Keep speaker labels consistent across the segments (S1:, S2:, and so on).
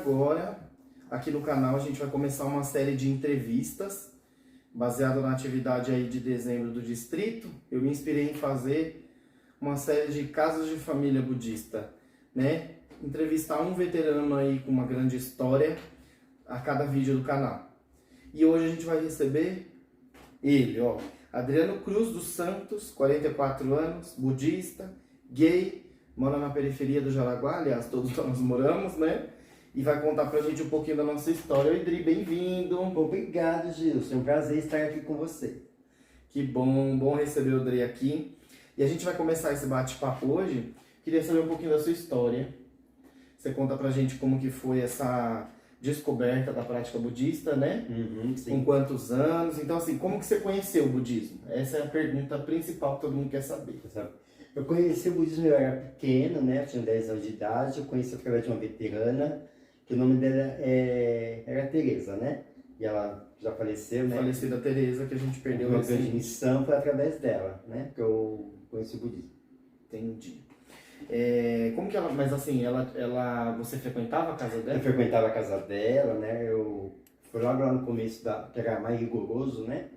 S1: agora, aqui no canal, a gente vai começar uma série de entrevistas baseado na atividade aí de dezembro do distrito. Eu me inspirei em fazer uma série de casos de família budista, né? Entrevistar um veterano aí com uma grande história a cada vídeo do canal. E hoje a gente vai receber ele, ó, Adriano Cruz dos Santos, 44 anos, budista, gay, mora na periferia do Jaraguá, aliás, todos nós moramos, né? E vai contar pra gente um pouquinho da nossa história. Oi, Dri, bem-vindo.
S2: Obrigado, Gilson. É um prazer estar aqui com você.
S1: Que bom receber o Dri aqui. E a gente vai começar esse bate-papo hoje. Queria saber um pouquinho da sua história. Você conta pra gente como que foi essa descoberta da prática budista, né?
S2: Sim.
S1: Com quantos anos? Então, assim, como que você conheceu o budismo? Essa é a pergunta principal que todo mundo quer saber.
S2: Eu conheci o budismo, eu era pequeno, né? Eu tinha 10 anos de idade. Eu conheci através de uma veterana, que o nome dela era Tereza, né? E ela já faleceu, né?
S1: Falecida Tereza, que a gente perdeu
S2: Uma grande
S1: recente.
S2: missão foi através dela, né? Que eu conheci o budismo.
S1: Entendi. Como que ela... Mas assim, você frequentava a casa
S2: Eu
S1: dela?
S2: frequentava a casa dela, né? Foi logo lá no começo, que era mais rigoroso, né?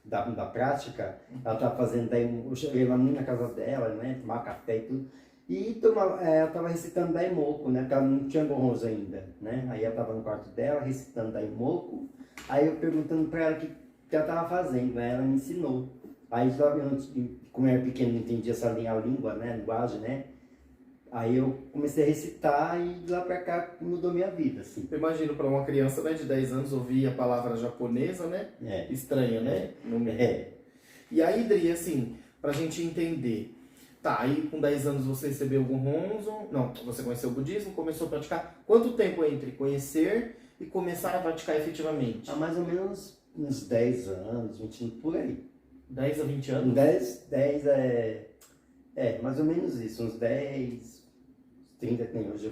S2: Da prática. Ela estava fazendo, daí eu cheguei lá na casa dela, né? Tomar café e tudo. E ela estava recitando Daimoku, né? Porque ela não tinha Gohonzo ainda, né? Aí ela estava no quarto dela, recitando Daimoku. Aí eu perguntando para ela o que ela estava fazendo, né? Ela me ensinou. Aí, como eu era pequeno, não entendia essa língua, né? Linguagem, né? Aí eu comecei a recitar e de lá pra cá mudou minha vida, assim.
S1: Eu imagino para uma criança, né, de 10 anos ouvir a palavra japonesa, né? Estranha, né? E aí, Dri, assim, pra gente entender. Tá, aí com 10 anos você recebeu o Gohonzo, não, você conheceu o budismo, começou a praticar. Quanto tempo entre conhecer e começar a praticar efetivamente?
S2: Há mais ou menos uns 10 anos, 20 anos, por aí.
S1: 10 a 20 anos?
S2: 10 mais ou menos isso, uns 10, 30 que nem hoje,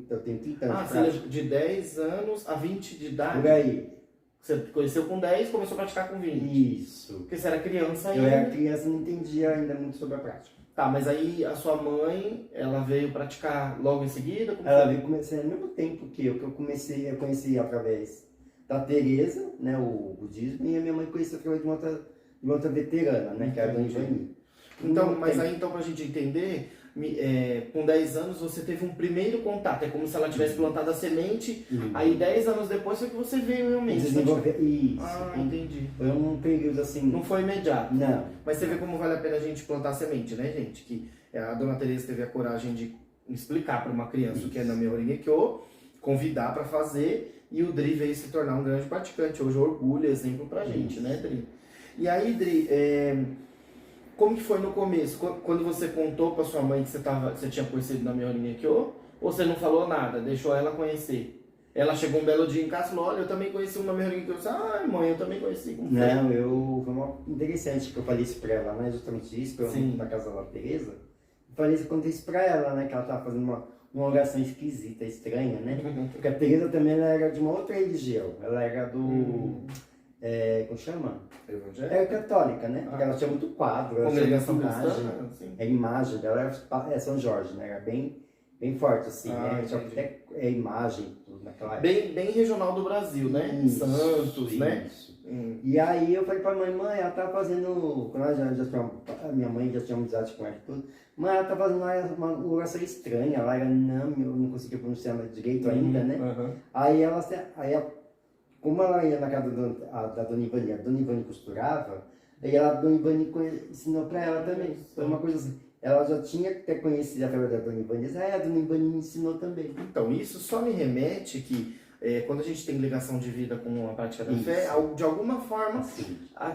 S2: eu tenho 30 anos.
S1: Seja, de 10 anos a 20 de idade?
S2: Por aí.
S1: Você conheceu com 10 e começou a praticar com 20?
S2: Isso.
S1: Porque você era criança ainda.
S2: Eu era criança e não entendia ainda muito sobre a prática.
S1: Tá, mas aí a sua mãe, ela veio praticar logo em seguida?
S2: Ela veio começar ao mesmo tempo que eu conheci através da Tereza, né, o budismo, e a minha mãe conheceu através de uma outra veterana, né, que era a Dona Ivani.
S1: Então, mas aí então pra gente entender, com 10 anos você teve um primeiro contato, é como se ela tivesse plantado a semente, aí 10 anos depois foi que você veio realmente.
S2: Desenvolver isso.
S1: Entendi.
S2: Foi um período assim.
S1: Não foi imediato.
S2: Não.
S1: Mas você vê como vale a pena a gente plantar semente, né, gente? Que a Dona Teresa teve a coragem de explicar para uma criança o que é Nam-myoho Renge-kyo, convidar para fazer, e o Dri veio se tornar um grande praticante. Hoje é orgulho, exemplo pra gente, né, Dri? E aí, Dri, como que foi no começo? Quando você contou para sua mãe que você tinha conhecido Nam-myoho Renge-kyo, ou você não falou nada, deixou ela conhecer? Ela chegou um belo dia em casa e falou, olha, eu também conheci o Nam-myoho Renge-kyo. Ai, mãe, eu também conheci.
S2: Não, foi uma interessante que eu falei isso pra ela, né? Justamente isso, na casa da Tereza. Eu falei isso, contei isso pra ela, né? Que ela tava fazendo uma oração esquisita, estranha, né? Porque a Tereza também ela era de uma outra religião. Ela era como chama? Era católica, né? Porque ela tinha muito quadro.
S1: Congregação cristã?
S2: A imagem dela era São Jorge, né? Era bem forte, assim, né? Tinha até imagem naquela época.
S1: Bem regional do Brasil, né?
S2: Isso,
S1: Santos,
S2: isso.
S1: né?
S2: E aí eu falei pra mãe, ela tá fazendo. Quando a minha mãe já tinha amizade com ela e tudo, mãe, ela tá fazendo uma oração estranha. Ela era eu não conseguia pronunciar direito ainda, né? Aí como ela ia na casa da Dona Ivani, a Dona Ivani costurava, aí a Dona Ivani ensinou pra ela também. Foi uma coisa assim. Ela já tinha que ter conhecido através da Dona Ivani, a Dona Ivani me ensinou também.
S1: Então, isso só me remete que quando a gente tem ligação de vida com a prática da fé, de alguma forma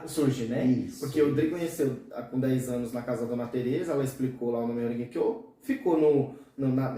S1: surge, né?
S2: Isso.
S1: Porque o Dri conheceu com 10 anos na casa da Dona Teresa, ela explicou lá o Nam-myoho Renge-kyo, ficou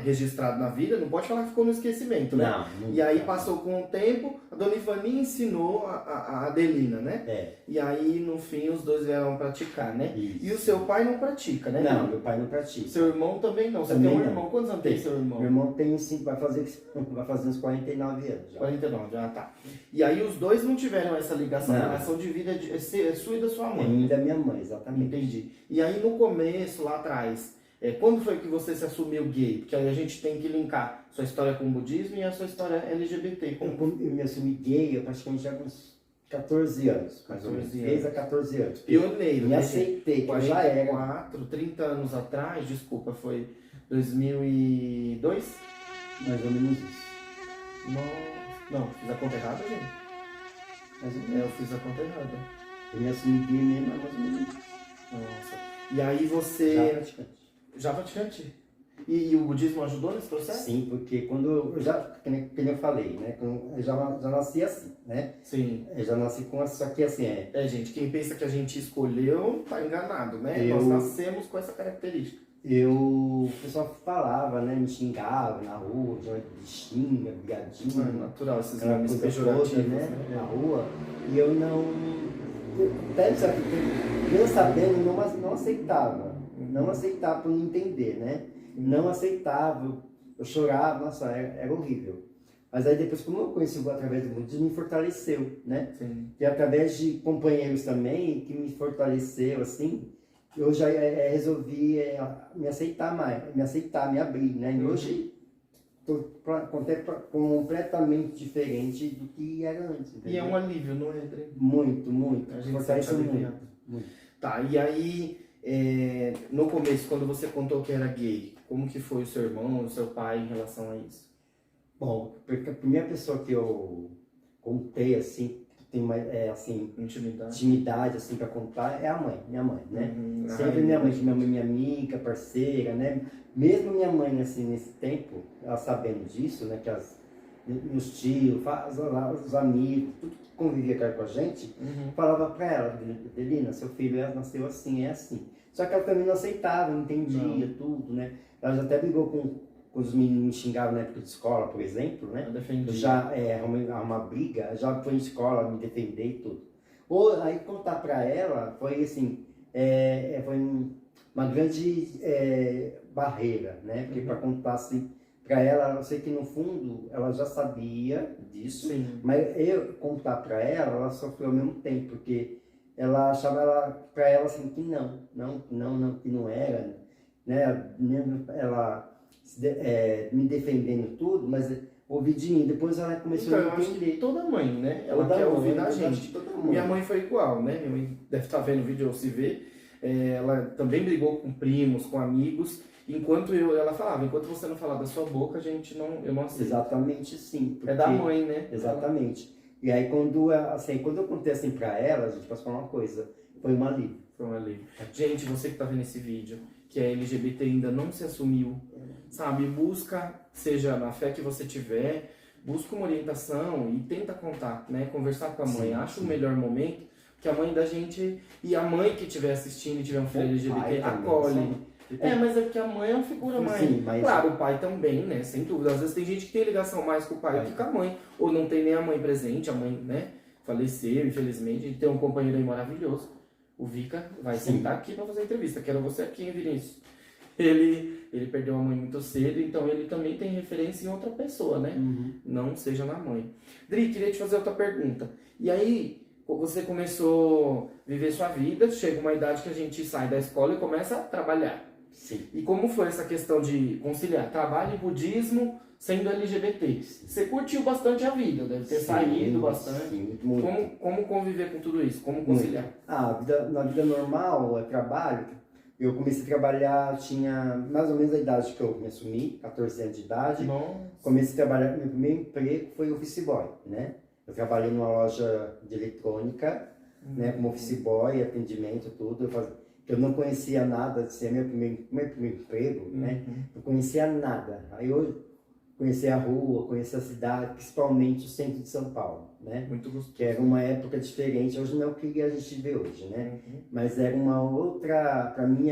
S1: registrado na vida, não pode falar que ficou no esquecimento, né?
S2: Não,
S1: e aí passou com o tempo, a Dona Ivani ensinou a Adelina, né? E aí no fim os dois vieram praticar, né?
S2: Isso.
S1: E o seu pai não pratica, né?
S2: Não, meu pai não pratica.
S1: Seu irmão também não. Você tem um irmão? Quantos anos tem seu irmão?
S2: Meu irmão tem 5, vai fazer uns 49 anos já.
S1: 49, tá. E aí os dois não tiveram essa ligação, a ligação de vida é sua e da sua mãe.
S2: E da minha mãe, exatamente.
S1: Entendi. E aí no começo, lá atrás, Quando foi que você se assumiu gay? Porque aí a gente tem que linkar sua história com o budismo e a sua história LGBT.
S2: Eu me assumi gay, eu praticamente já com uns 14 anos, mais ou menos. 13 a 14 anos.
S1: Pioneiro,
S2: Me
S1: né?
S2: aceitei, que eu já era.
S1: 44, 30 anos atrás, desculpa, foi 2002?
S2: Mais ou menos isso.
S1: Não, fiz a conta errada, gente.
S2: Mais ou menos.
S1: Eu fiz a conta errada.
S2: Eu me assumi gay mesmo, mais ou menos isso.
S1: Nossa. E aí você...
S2: Já praticante.
S1: Já praticante? E o budismo ajudou nesse processo?
S2: Sim, porque quando eu já, que nem eu falei, né? Eu já nasci assim, né?
S1: Sim.
S2: Eu já nasci com só que assim
S1: gente, quem pensa que a gente escolheu tá enganado, né? Nós nascemos com essa característica.
S2: O pessoal falava, né? Me xingava na rua, de xinga, brigadinho.
S1: É natural esses
S2: aquela
S1: nomes
S2: coisa
S1: pejorativos,
S2: toda,
S1: né?
S2: Na rua. E eu não. Até sabe, eu sabendo, não aceitava. Não aceitava por não entender, né? Não aceitava. Eu chorava, nossa, era horrível. Mas aí depois, como eu conheci através do budismo, me fortaleceu, né?
S1: Sim.
S2: E através de companheiros também, que me fortaleceu, assim, eu já resolvi me aceitar mais, me abrir, né? E hoje estou completamente diferente do que era antes. Entendeu?
S1: E é um alívio, não é, André?
S2: Muito.
S1: A gente
S2: Fortaleceu
S1: sente aliviado.
S2: muito.
S1: Tá, e aí, no começo, quando você contou que era gay, como que foi o seu irmão, o seu pai em relação a isso?
S2: Bom, porque a primeira pessoa que eu contei, assim, que tem mais, assim, intimidade, assim, para contar, é minha mãe, né? Sempre minha mãe, que minha mãe é minha amiga, parceira, né? Mesmo minha mãe, assim, nesse tempo, ela sabendo disso, né? Que meus tios, os amigos, tudo que convivia com a gente, falava para ela, Adelina, seu filho nasceu assim, é assim. Só que ela também não aceitava, não entendia tudo, né? Ela já até brigou com os meninos me xingavam na época de escola, por exemplo, né? Eu já uma briga, já foi em escola, me defender e tudo. Aí contar para ela foi assim, foi uma grande barreira, né? Porque para contar assim, para ela, eu sei que no fundo ela já sabia disso,
S1: sim.
S2: Mas eu contar para ela sofreu ao mesmo tempo, porque ela achava para ela assim que que não era, né? Ela me defendendo tudo, mas ouvi de mim. Depois ela começou a entender.
S1: Acho que toda mãe, né? Ela quer ouvir da gente. Minha mãe foi igual, né? Minha mãe deve estar vendo o vídeo ou se vê. Ela também brigou com primos, com amigos. Ela falava, enquanto você não falar da sua boca, eu não aceito.
S2: Exatamente, sim.
S1: É da mãe, né?
S2: Exatamente. E aí quando eu contei assim pra ela, a gente posso falar uma coisa, foi um alívio.
S1: Foi um alívio. Gente, você que tá vendo esse vídeo, que é LGBT ainda não se assumiu, sabe? Busca, seja na fé que você tiver, busca uma orientação e tenta contar, né? Conversar com a mãe. Acha o melhor momento, que a mãe da gente, e a mãe que estiver assistindo e tiver um filho LGBT, acolhe. Mas é porque a mãe é uma figura mais... Sim, mas... Claro, o pai também, né? Sem dúvida. Às vezes tem gente que tem ligação mais com o pai do que com a mãe. Ou não tem nem a mãe presente, a mãe, né? Faleceu, infelizmente. A gente tem um companheiro aí maravilhoso. O Vika vai sentar aqui para fazer a entrevista. Quero você aqui, hein, Vinícius? Ele perdeu a mãe muito cedo, então ele também tem referência em outra pessoa, né? Não seja na mãe. Dri, queria te fazer outra pergunta. E aí, você começou a viver sua vida, chega uma idade que a gente sai da escola e começa a trabalhar.
S2: Sim.
S1: E como foi essa questão de conciliar trabalho e budismo sendo LGBT? Você curtiu bastante a vida, deve ter saído bastante.
S2: Sim, muito.
S1: Como conviver com tudo isso? Como conciliar?
S2: Na vida normal, trabalho, eu comecei a trabalhar, tinha mais ou menos a idade que eu me assumi, 14 anos de idade.
S1: Nossa. Comecei
S2: a trabalhar, meu primeiro emprego foi office boy, né? Eu trabalhei numa loja de eletrônica, né, como office boy, atendimento, tudo. Eu não conhecia nada, de ser meu primeiro emprego, né? Não conhecia nada. Aí eu conheci a rua, conheci a cidade, principalmente o centro de São Paulo, né?
S1: Muito gostoso.
S2: Que era uma época diferente, hoje não é o que a gente vê hoje, né? Mas era uma outra, para mim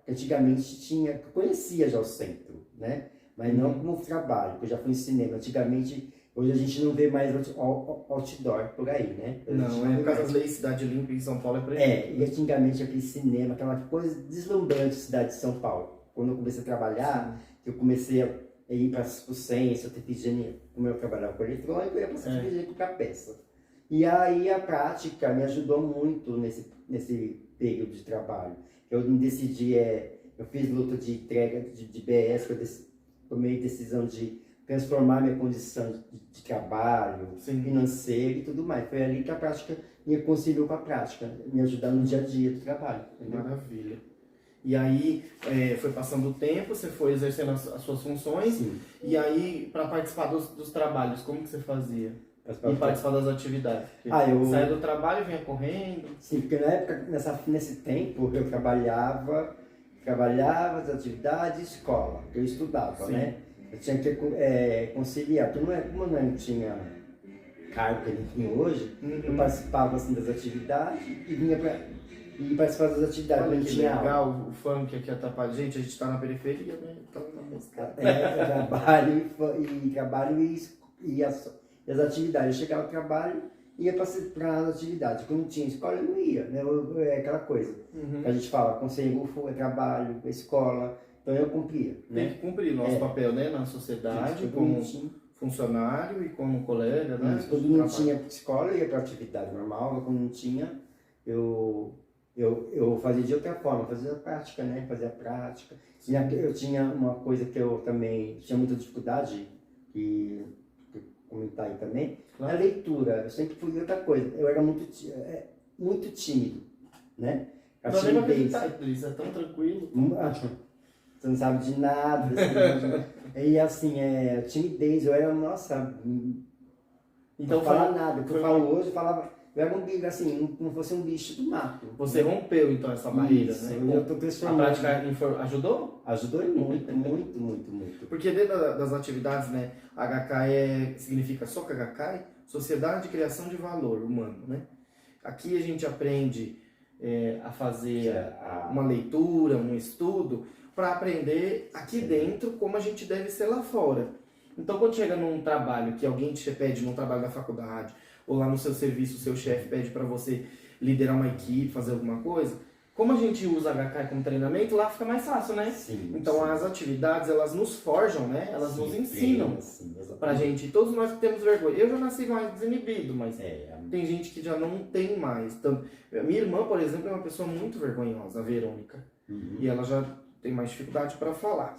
S2: antigamente eu conhecia já o centro, né? Mas não como trabalho, porque eu já fui em cinema. Antigamente, hoje a gente não vê mais outdoor por aí, né?
S1: Não, por causa das leis Cidade Limpa em São Paulo é proibido.
S2: E antigamente aquele cinema, aquela coisa deslumbrante cidade de São Paulo. Quando eu comecei a trabalhar, eu comecei a ir para o Centro, como eu trabalhava com eletrônico, eu ia para o Centro com a peça. E aí a prática me ajudou muito nesse período de trabalho. Eu me decidi, eu fiz luta de entrega de BS, que eu tomei decisão de transformar minha condição de trabalho,
S1: Sim.
S2: financeiro e tudo mais. Foi ali que a prática me conciliou com a prática, me ajudando no dia a dia do trabalho. Entendeu?
S1: Maravilha. E aí, foi passando o tempo, você foi exercendo as suas funções.
S2: Sim.
S1: E aí, para participar dos trabalhos, como que você fazia? E participar das atividades?
S2: Eu
S1: saía do trabalho e vinha correndo?
S2: Sim, porque na época, nesse tempo, eu trabalhava as atividades e escola, eu estudava,
S1: Sim.
S2: né? Eu tinha que conciliar, porque como eu não tinha cargo que ele tem hoje, eu participava assim, das atividades e vinha e participar das atividades.
S1: Olha
S2: não
S1: que
S2: tinha
S1: legal,
S2: aula.
S1: o funk aqui atrapalha. Gente, a gente tá na periferia, né? Então, na música.
S2: Eu trabalho e as atividades. Eu chegava ao trabalho e ia para as atividades. Quando tinha escola, eu não ia, né? Aquela coisa. A gente fala, conselho, trabalho, escola. Então eu cumpria.
S1: Tem que cumprir nosso papel, né? Na sociedade, como funcionário e como colega, né?
S2: Quando não tinha escola, eu ia para atividade normal. Quando não tinha, eu fazia de outra forma, fazia a prática, né? Fazia a prática. Eu tinha uma coisa que eu também tinha muita dificuldade, e comentar aí também, a leitura. Eu sempre fui outra coisa. Eu era muito tímido, né?
S1: Não nem pra acreditar, isso é tão tranquilo.
S2: Você não sabe de nada. Assim, e assim, timidez, eu era, nossa,
S1: então,
S2: não falar nada. O que eu falo hoje, eu era um bicho, assim, como fosse um bicho do mato.
S1: Você rompeu, então, essa barreira,
S2: isso,
S1: né?
S2: Eu tô transformando.
S1: A prática ajudou?
S2: Ajudou muito.
S1: Porque dentro das atividades, né, HK significa Soka Gakkai, Sociedade de Criação de Valor Humano, né? Aqui a gente aprende a fazer uma leitura, um estudo, para aprender aqui dentro como a gente deve ser lá fora. Então, quando chega num trabalho que alguém te pede, num trabalho da faculdade, ou lá no seu serviço, o seu chefe pede para você liderar uma equipe, fazer alguma coisa, como a gente usa HK como treinamento, lá fica mais fácil, né?
S2: Sim,
S1: então, as atividades, elas nos forjam, né? Elas nos ensinam pra gente. Todos nós temos vergonha. Eu já nasci mais desinibido, mas tem gente que já não tem mais. Então, minha irmã, por exemplo, é uma pessoa muito vergonhosa, a Verônica. E ela já tem mais dificuldade para falar.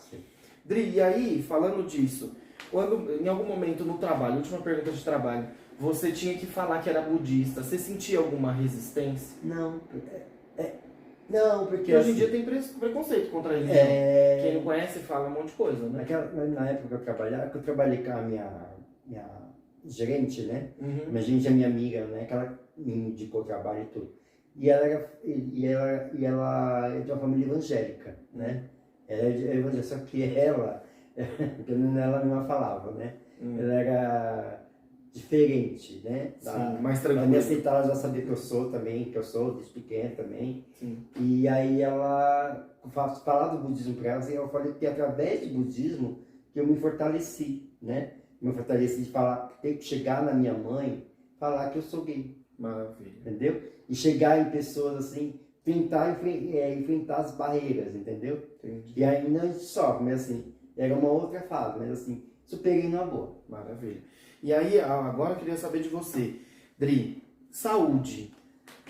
S1: Dri, e aí, falando disso, quando em algum momento no trabalho, última pergunta de trabalho, você tinha que falar que era budista, você sentia alguma resistência?
S2: Não, porque
S1: Porque hoje em dia tem preconceito contra a religião. Quem não conhece fala um monte de coisa, né?
S2: Na época que eu trabalhei com a minha gerente, né?
S1: Uhum.
S2: Minha gerente é minha amiga, né? Que ela me indicou o trabalho e tudo. E ela é de uma família evangélica, né? Ela é evangélica, só que ela mesma falava, né? Ela era diferente, né?
S1: Sim, mais
S2: Pra me
S1: tranquila.
S2: aceitar, ela já sabia que eu sou também, desde pequeno também.
S1: Sim.
S2: E aí ela, falar do budismo para ela, eu falei que através do budismo que eu me fortaleci, né? Me fortaleci de falar, tem que chegar na minha mãe, falar que eu sou gay.
S1: Maravilha.
S2: Entendeu? E chegar em pessoas assim, enfrentar as barreiras, entendeu?
S1: Entendi.
S2: E ainda a gente sofre, mas assim, era uma outra fase, mas assim, superei numa boa.
S1: Maravilha. E aí, agora eu queria saber de você. Dri, saúde.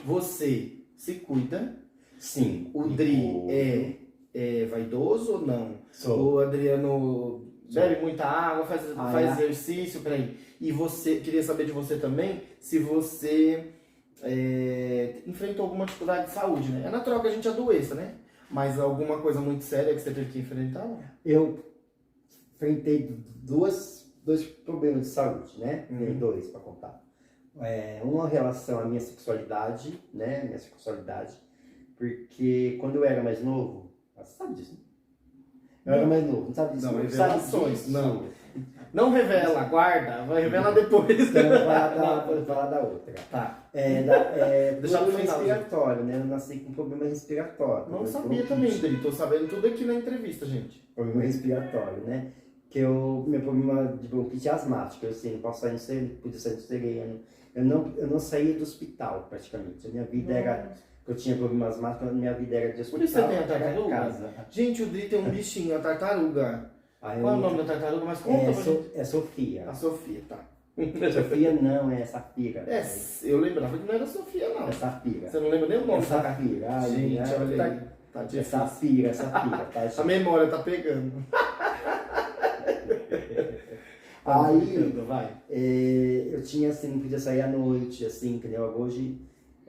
S1: Você se cuida?
S2: Sim.
S1: O Dri é vaidoso ou não?
S2: Sou.
S1: O Adriano bebe muita água, faz exercício, peraí. E você, queria saber de você também, se você enfrentou alguma dificuldade de saúde, né? É natural que a gente adoeça, né? Mas alguma coisa muito séria que você teve que enfrentar?
S2: Eu enfrentei dois problemas de saúde, né? Tem dois para contar. Uma relação à minha sexualidade, né? Minha sexualidade, porque quando eu era mais novo, você sabe disso, né? Eu era mais novo, não sabe disso?
S1: Não,
S2: Sabe
S1: revelações.
S2: disso?
S1: Não revela, guarda, vai revelar depois.
S2: Então, vou falar da outra.
S1: Tá.
S2: Deixa
S1: pro
S2: problema
S1: final,
S2: respiratório, né? Eu nasci com problema respiratório.
S1: Não sabia também, Dri. Tô sabendo tudo aqui na entrevista, gente.
S2: Problema respiratório, né? Meu problema de bronquite asmática, eu assim, não posso sair no sereno. Eu não saía do hospital, praticamente. A minha vida era... Eu tinha problema asmático, a minha vida era de hospital.
S1: Por isso você tem a tartaruga?
S2: Casa.
S1: Gente, o Dri tem um bichinho, a tartaruga. Qual é o nome da tartaruga? Mas conta pra gente.
S2: É Sofia.
S1: A Sofia, tá.
S2: Sofia não, é Safira.
S1: Eu lembrava que não era Sofia, não.
S2: É Safira.
S1: Você não lembra nem o nome?
S2: É Safira.
S1: Gente, olha aí. Tá difícil.
S2: Essa pira, tá?
S1: A memória tá pegando.
S2: Aí,
S1: vai.
S2: eu tinha assim, não podia sair à noite, assim, entendeu? Hoje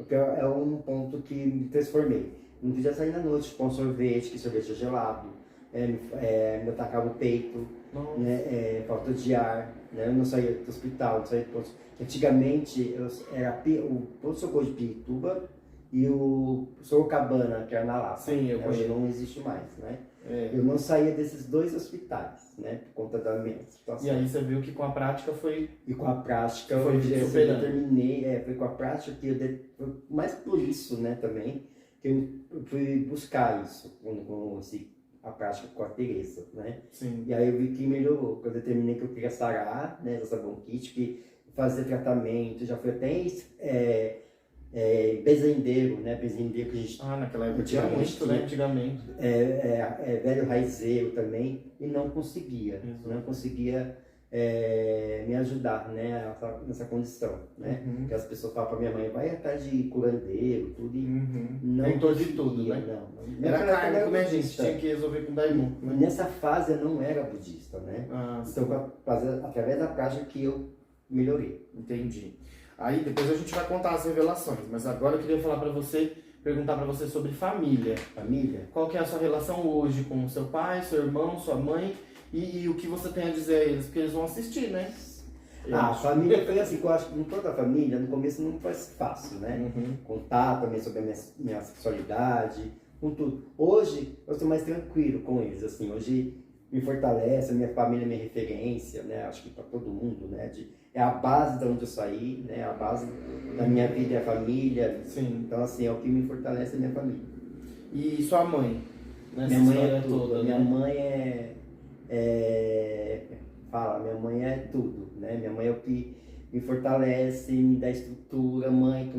S2: é um ponto que me transformei. Não podia sair na noite com sorvete, que sorvete é gelado, me atacava o peito, né? Falta de ar, né? Eu não saía do hospital, não saía do ponto. Antigamente era o pronto-socorro de Pirituba e o Sorocabana, que era na Lapa.
S1: Sim, eu
S2: Hoje
S1: conheço.
S2: não existe mais, né?
S1: É.
S2: Eu não saía desses dois hospitais, né? Por conta da minha situação.
S1: E aí você viu que com a prática foi...
S2: E com a prática
S1: Foi
S2: eu
S1: superando.
S2: determinei, foi com a prática que foi mais por isso, né, também, que eu fui buscar isso, com a prática com a Teresa, né?
S1: Sim.
S2: E aí eu vi que melhorou, que eu determinei que eu queria sarar, né, dessa bronquite, que fazer tratamento, já fui até bezendeiro, né, bezendeiro que a gente...
S1: Naquela época tinha muito, né, antigamente.
S2: velho raizeiro também, e não conseguia,
S1: Exato.
S2: não conseguia me ajudar, né, nessa condição, né?
S1: Uhum.
S2: Que as pessoas falam pra minha mãe, vai atrás de curandeiro, tudo, e não
S1: Tentou de
S2: conseguia,
S1: tudo, né?
S2: Não.
S1: Era
S2: Naquela época eu
S1: kármico, né, gente?
S2: budista.
S1: Tinha que resolver com daimon, né?
S2: Nessa fase eu não era budista, né? Então, através da prática que eu melhorei.
S1: Entendi. Aí depois a gente vai contar as revelações, mas agora eu queria falar pra você, perguntar pra você sobre família.
S2: Família?
S1: Qual que é a sua relação hoje com o seu pai, seu irmão, sua mãe e o que você tem a dizer a eles, porque eles vão assistir, né?
S2: A família foi assim, que eu acho que com toda a família, no começo não foi fácil, né?
S1: Uhum.
S2: Contar também sobre a minha sexualidade, com tudo. Hoje eu estou mais tranquilo com eles, assim, hoje me fortalece, a minha família é minha referência, né? Acho que para todo mundo, né? É a base de onde eu saí, né? A base da minha vida é a família.
S1: Sim.
S2: Então, assim, é o que me fortalece a minha família.
S1: E sua mãe?
S2: Minha mãe é tudo.
S1: Toda,
S2: minha
S1: né?
S2: mãe minha mãe é tudo, né? Minha mãe é o que me fortalece, me dá estrutura, mãe,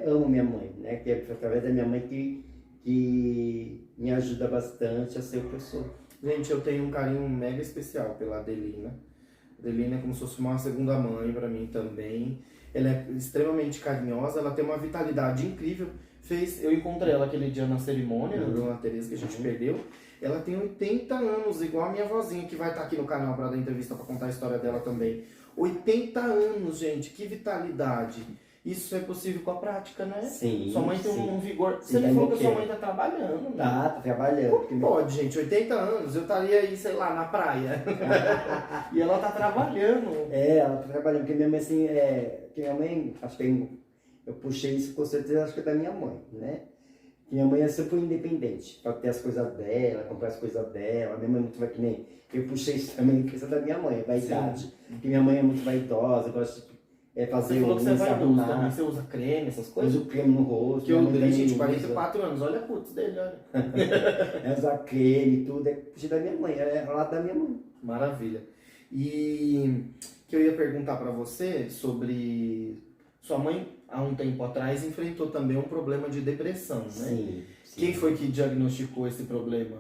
S2: amo minha mãe, né? Que é através da minha mãe que me ajuda bastante a ser o que eu sou.
S1: Gente, eu tenho um carinho mega especial pela Adelina. Adelina é como se fosse uma segunda mãe pra mim também. Ela é extremamente carinhosa, ela tem uma vitalidade incrível. Eu encontrei ela aquele dia na cerimônia, da Dona Teresa, que a gente perdeu. Ela tem 80 anos, igual a minha vozinha, que vai estar aqui no canal para dar entrevista, para contar a história dela também. 80 anos, gente, que vitalidade. Isso é possível com a prática, né?
S2: Sim.
S1: Sua mãe tem um vigor. Você
S2: Sim,
S1: me falou que sua mãe tá trabalhando, né?
S2: Tá trabalhando.
S1: Como pode, gente? 80 anos, eu estaria aí, sei lá, na praia. E ela tá trabalhando.
S2: Ela tá trabalhando, porque minha mãe, assim, que minha mãe, acho que eu puxei isso com certeza, acho que é da minha mãe, né? Que minha mãe sempre foi independente, para ter as coisas dela, comprar as coisas dela. Minha mãe é muito vai que nem. Eu puxei isso também, questão da minha mãe, vaidade. Porque minha mãe é muito vaidosa, gosta de fazer
S1: Você falou que você é vaidoso
S2: arrumar.
S1: também, você usa creme, essas coisas?
S2: Uso creme no rosto.
S1: Que eu
S2: minha mãe
S1: dei, gente,
S2: também
S1: 44 anos, olha a putz dele, olha.
S2: usa creme e tudo, puxei da minha mãe, é lá da minha mãe.
S1: Maravilha. E que eu ia perguntar pra você sobre... Sua mãe, há um tempo atrás, enfrentou também um problema de depressão, né?
S2: Sim.
S1: Quem foi que diagnosticou esse problema?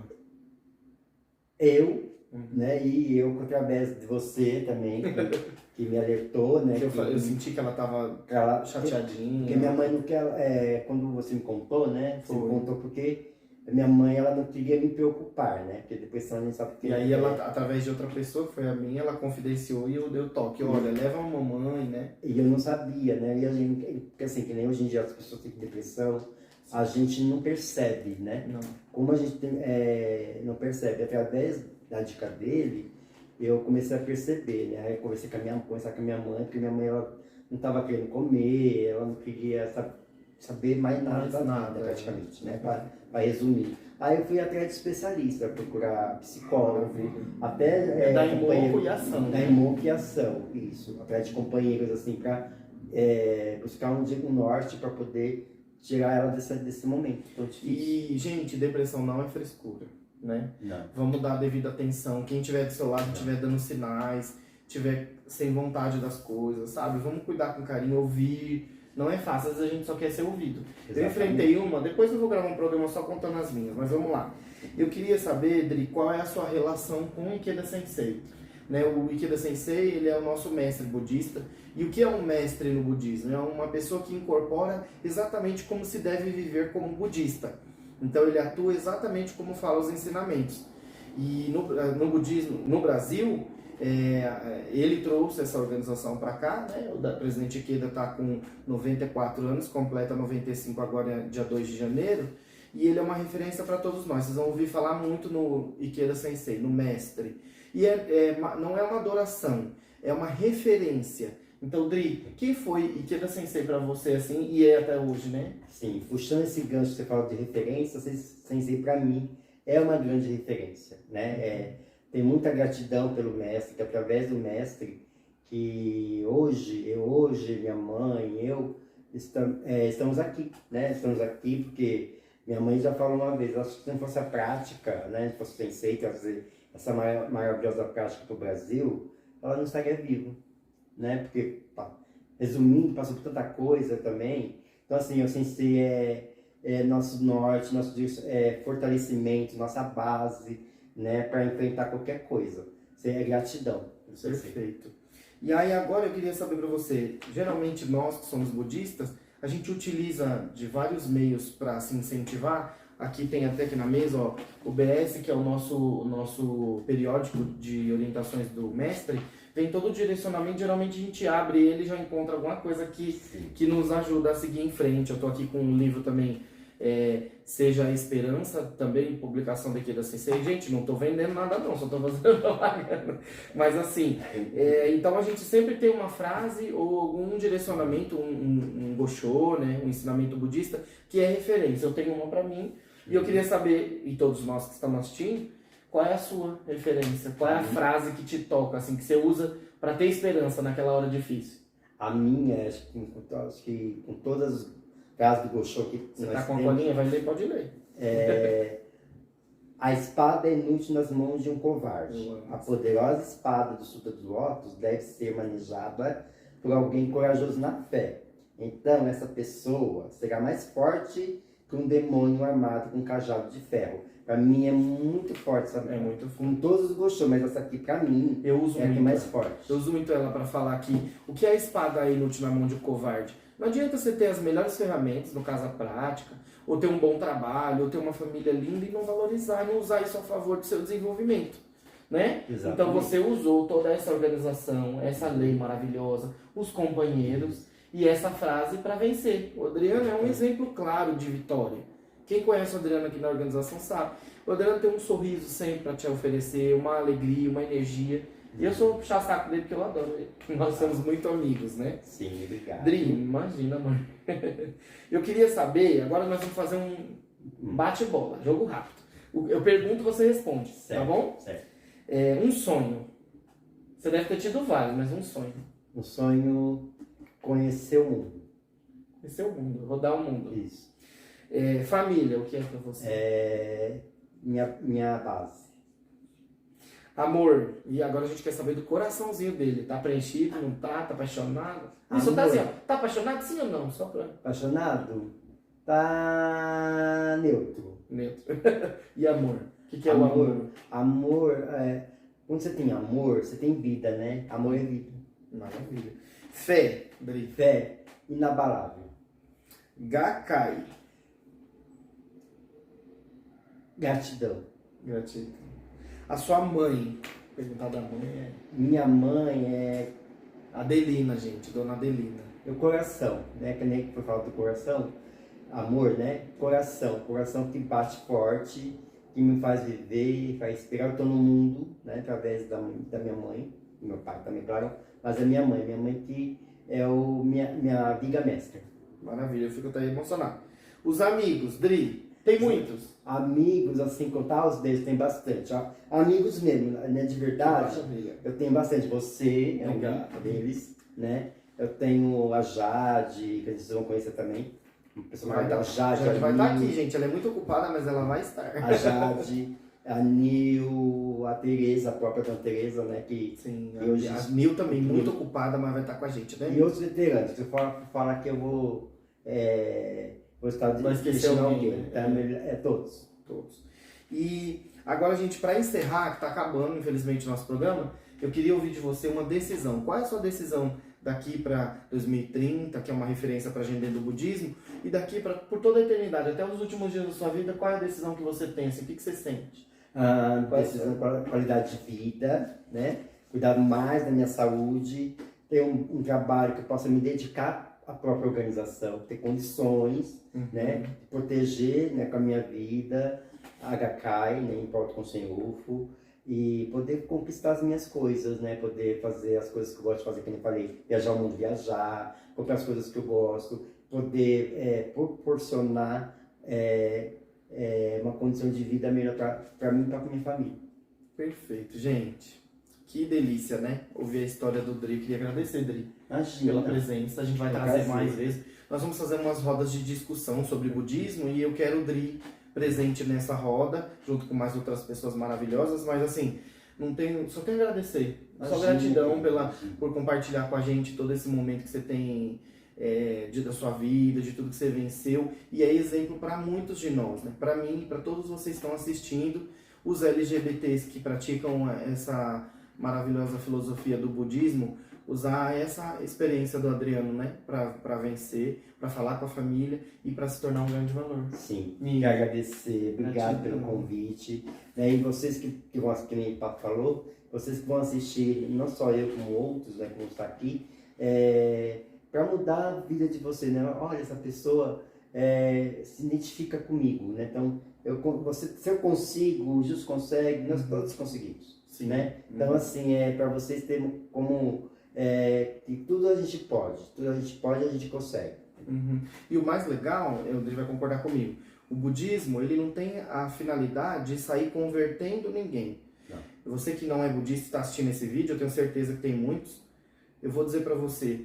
S2: Eu, né? E eu, através de você também, que me alertou, né?
S1: Eu senti que ela tava chateadinha.
S2: Porque minha mãe não quer, quando você me contou, né? Você me
S1: Foi.
S2: contou porque minha mãe, ela não queria me preocupar, né? Porque depressão a gente sabe que...
S1: E aí ela, através de outra pessoa, que foi a minha, ela confidenciou e eu dei o toque. Olha, leva a mamãe, né?
S2: E eu não sabia, né? E a gente, porque assim, que nem hoje em dia as pessoas têm depressão, a gente não percebe, né?
S1: Não.
S2: Como a gente não percebe, através da dica dele, eu comecei a perceber, né? Aí eu conversei com a minha mãe, porque minha mãe, ela não estava querendo comer, ela não queria saber mais nada da vida, praticamente, né? Para resumir. Aí eu fui atrás de especialista, procurar psicólogo, até
S1: Da Imoco e Ação.
S2: Da Imoco e Ação, isso. Atrás de companheiros, assim, para buscar um norte para poder tirar ela desse momento tão difícil.
S1: E, gente, depressão não é frescura, né?
S2: Não.
S1: Vamos dar a devida atenção. Quem estiver do seu lado, estiver dando sinais, estiver sem vontade das coisas, sabe? Vamos cuidar com carinho, ouvir. Não é fácil, às vezes a gente só quer ser ouvido.
S2: Exatamente.
S1: Eu enfrentei uma, depois eu vou gravar um programa só contando as minhas, mas vamos lá. Eu queria saber, Dri, qual é a sua relação com o Ikeda Sensei? Né, o Ikeda Sensei, ele é o nosso mestre budista. E o que é um mestre no budismo? É uma pessoa que incorpora exatamente como se deve viver como budista. Então ele atua exatamente como fala os ensinamentos. E no budismo, no Brasil, ele trouxe essa organização para cá, né? O presidente Ikeda está com 94 anos, completa 95 agora, dia 2 de janeiro, e ele é uma referência para todos nós. Vocês vão ouvir falar muito no Ikeda Sensei, no mestre. E não é uma adoração, é uma referência. Então, Dri, quem foi Ikeda Sensei para você assim, e é até hoje, né?
S2: Sim, puxando esse gancho que você fala de referência, Sensei para mim é uma grande referência, né? Tem muita gratidão pelo mestre, que através do mestre, que hoje, minha mãe, estamos aqui, né? Estamos aqui porque minha mãe já falou uma vez, acho que se não fosse a prática, né? Se fosse o Sensei trazer essa maravilhosa prática para o Brasil, ela não estaria viva, né? Porque, resumindo, passou por tanta coisa também. Então, assim, o Sensei é nosso norte, nosso fortalecimento, nossa base, né, para enfrentar qualquer coisa. Isso é gratidão.
S1: Perfeito. E aí agora eu queria saber para você, geralmente nós que somos budistas, a gente utiliza de vários meios para se incentivar. Aqui tem até aqui na mesa, ó, o BS, que é o nosso periódico de orientações do mestre, tem todo o direcionamento, geralmente a gente abre ele e já encontra alguma coisa que nos ajuda a seguir em frente. Eu estou aqui com um livro também, Seja a Esperança, também publicação daqui da Sensei. Gente, não estou vendendo nada não, só estou fazendo propaganda. Mas assim, então a gente sempre tem uma frase ou algum direcionamento, um Gosho, né, um ensinamento budista, que é referência. Eu tenho uma para mim e eu queria saber, e todos nós que estamos assistindo, qual é a sua referência? Qual é a frase que te toca, assim, que você usa para ter esperança naquela hora difícil?
S2: A minha, acho que com todas as frases do Gosho que
S1: você está com a colinha? Vai ler? Pode ler.
S2: A espada é inútil nas mãos de um covarde. A poderosa espada do Sutra dos Lótus deve ser manejada por alguém corajoso na fé. Então, essa pessoa será mais forte que um demônio armado com um cajado de ferro. Pra mim é muito forte, sabe?
S1: É muito forte.
S2: Com todos os Gosho, mas essa aqui pra mim
S1: eu uso
S2: é a que mais forte.
S1: Eu uso muito ela para falar que o que é a espada inútil na mão de um covarde? Não adianta você ter as melhores ferramentas, no caso a prática, ou ter um bom trabalho, ou ter uma família linda e não valorizar, não usar isso a favor do seu desenvolvimento, né?
S2: Exatamente.
S1: Então você usou toda essa organização, essa lei maravilhosa, os companheiros e essa frase para vencer. O Adriano é um exemplo claro de vitória. Quem conhece o Adriano aqui na organização sabe. O Adriano tem um sorriso sempre para te oferecer, uma alegria, uma energia. E eu sou puxar saco dele porque eu adoro ele. Nós somos muito amigos, né?
S2: Sim, obrigado.
S1: Dri, imagina, amor. Eu queria saber, agora nós vamos fazer um bate-bola, jogo rápido. Eu pergunto, você responde,
S2: certo,
S1: tá bom?
S2: Certo.
S1: Um sonho. Você deve ter tido vários, mas um sonho.
S2: Um sonho, conhecer o mundo.
S1: Conhecer o mundo, rodar o mundo.
S2: Isso.
S1: Família, o que é pra você?
S2: Minha base.
S1: Amor, e agora a gente quer saber do coraçãozinho dele. Tá preenchido, não tá? Tá apaixonado? Isso tá assim, ó. Tá apaixonado sim ou não? Só pra...
S2: Apaixonado? Tá neutro.
S1: Neutro. E amor? O que é o amor?
S2: Amor, quando você tem amor, você tem vida, né? Amor é vida.
S1: Maravilha. Fé, Dri.
S2: Fé inabalável.
S1: Gakkai.
S2: Gratidão.
S1: Gratidão. A sua mãe. Perguntar da mãe
S2: Minha mãe é
S1: Adelina, gente. Dona Adelina.
S2: o coração, né? Que nem que foi falar do coração. Amor, né? Coração. Coração que bate forte, que me faz viver, faz inspirar. Eu tô no mundo, né? Através da minha mãe. Meu pai também, claro. Mas a minha mãe que é minha viga mestra.
S1: Maravilha, eu fico até emocionado. Os amigos, Dri. Tem muitos.
S2: Amigos, assim, contar os dedos, tem bastante. Ó. Amigos mesmo, né, de verdade, eu tenho bastante. Você é um deles, né? Eu tenho a Jade, que vocês vão conhecer também. Uma pessoa
S1: Vai
S2: a Jade,
S1: Jade vai estar aqui, gente. Ela é muito ocupada, mas ela vai estar.
S2: A Jade, a Nil, a Tereza, a própria Dona Tereza, né? Que
S1: sim,
S2: hoje,
S1: a Nil também, muito ocupada, mas vai estar com a gente, né?
S2: E outros veteranos. Se eu falar que eu vou estar
S1: vai esquecer alguém,
S2: né? Todos.
S1: E agora, gente, para encerrar, que está acabando, infelizmente, o nosso programa, eu queria ouvir de você uma decisão. Qual é a sua decisão daqui para 2030, que é uma referência para a gente dentro do budismo, e daqui para por toda a eternidade, até os últimos dias da sua vida, qual é a decisão que você tem? Assim, o que você sente?
S2: Decisão de qualidade de vida, né? Cuidar mais da minha saúde, ter um trabalho que eu possa me dedicar à própria organização, ter condições, né? Proteger, né, com a minha vida, a Gakkai, né, em Porto com Sem Ufo, e poder conquistar as minhas coisas, né? Poder fazer as coisas que eu gosto de fazer, como eu falei, viajar o mundo, viajar, comprar as coisas que eu gosto, poder proporcionar uma condição de vida melhor para mim e para minha família.
S1: Perfeito, gente. Que delícia, né? Ouvir a história do Dri. Queria agradecer, Dri,
S2: Imagina.
S1: pela presença. A gente vai trazer mais vezes. Nós vamos fazer umas rodas de discussão sobre budismo e eu quero o Dri presente nessa roda, junto com mais outras pessoas maravilhosas, mas assim, só tenho a agradecer. Só gratidão por compartilhar com a gente todo esse momento que você tem da sua vida, de tudo que você venceu, e é exemplo para muitos de nós, né? Para mim, para todos vocês que estão assistindo, os LGBTs que praticam essa maravilhosa filosofia do budismo, usar essa experiência do Adriano, né, para vencer, para falar com a família e para se tornar um grande valor.
S2: Sim, quero agradecer, obrigado pelo convite. E vocês que vão, que nem o Papo falou, vocês que vão assistir, não só eu como outros, né, como está aqui, para mudar a vida de vocês, né? Olha, essa pessoa se identifica comigo, né? Então, se eu consigo, o Jus consegue, nós todos conseguimos. Sim. Né? Então, assim, para vocês terem como que tudo a gente pode, a gente consegue.
S1: E o mais legal, ele vai concordar comigo, o budismo, ele não tem a finalidade de sair convertendo ninguém. Não. Você que não é budista e está assistindo esse vídeo, eu tenho certeza que tem muitos, eu vou dizer para você,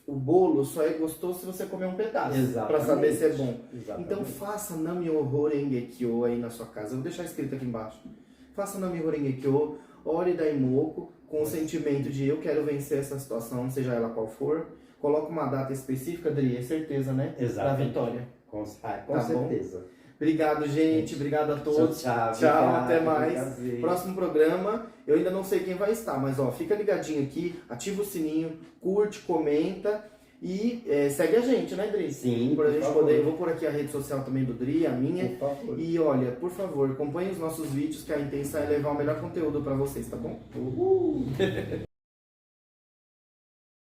S1: o bolo só é gostoso se você comer um pedaço, para saber se é bom. Exatamente. Então faça Nam-myoho Renge-kyo aí na sua casa, eu vou deixar escrito aqui embaixo. Faça Nam-myoho Renge-kyo, ore Daimoku, com o sentimento de eu quero vencer essa situação, seja ela qual for. Coloca uma data específica, Adri, é certeza, né? Exato. Pra vitória.
S2: Com certeza.
S1: Bom? Obrigado, gente. Obrigado a todos.
S2: Tchau,
S1: até mais. Próximo programa, eu ainda não sei quem vai estar, mas ó, fica ligadinho aqui, ativa o sininho, curte, comenta e segue a gente, né, Dri?
S2: Sim,
S1: pra gente poder. Eu vou por aqui a rede social também do Dri, a minha.
S2: Por favor.
S1: E olha, por favor, acompanhe os nossos vídeos, que a intenção é levar o melhor conteúdo pra vocês, tá bom?
S2: Uhul!